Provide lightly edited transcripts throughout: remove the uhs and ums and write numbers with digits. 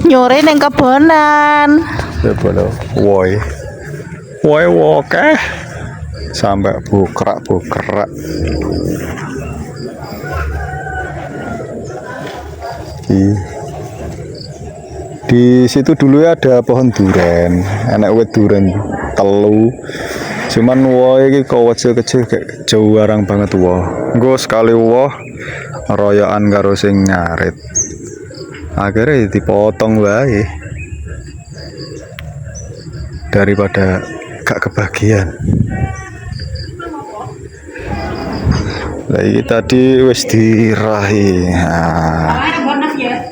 nyore ning kebonan. Coba lo, woi woke sampai bukrak. Di situ dulu ya ada pohon duren, enak wet duren telu. Cuman woi iki kecil kayak jauh warang banget woh. Nggo sekali woh royokan karo sing ngarit. Akhirnya dipotong wae. Daripada gak kebagian. Lagi tadi wis dirahi.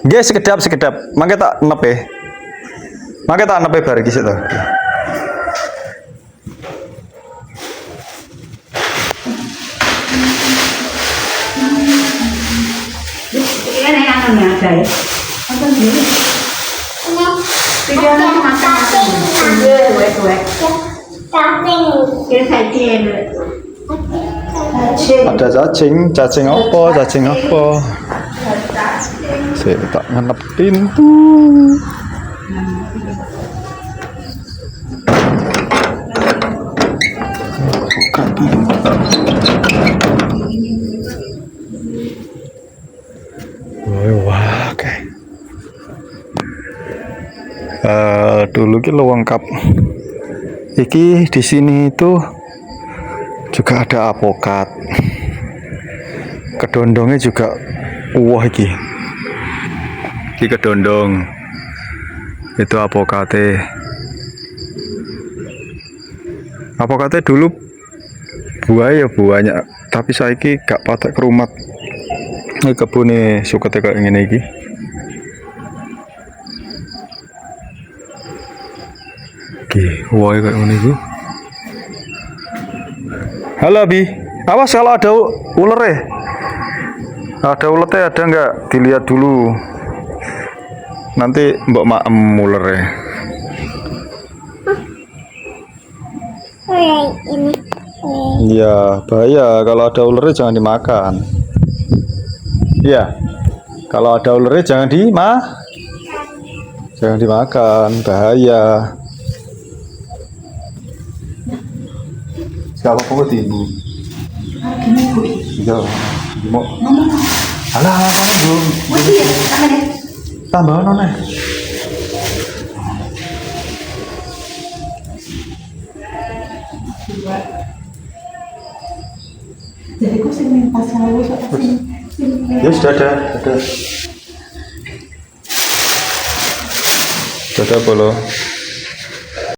Nggih sekedap. Mangke tak nepe. Bar iki sik to. Ada cacing apa? Saya tak ngenep pintu. Buka pintu. Wah, oke. Dulu ki lengkap. Iki di sini itu juga ada apokat. Kedondongnya juga wah iki kedondong itu apokate dulu buaya banyak tapi saiki gak patek kerumat. Ini kebune sukete kayak ngene iki. Wah kayak ngene iki. Halo Bi, awas kalau ada ular ya. Ada uletnya ada nggak? Dilihat dulu. Nanti mbok maem ular ya. Ini. Iya, bahaya kalau ada ularnya jangan dimakan. Iya. Kalau ada ularnya jangan dimakan, bahaya. Siapa kok ibu? Iya. Mau alah belum tambah nona Jadi kok sing pas lalu ya sudah ada apa lo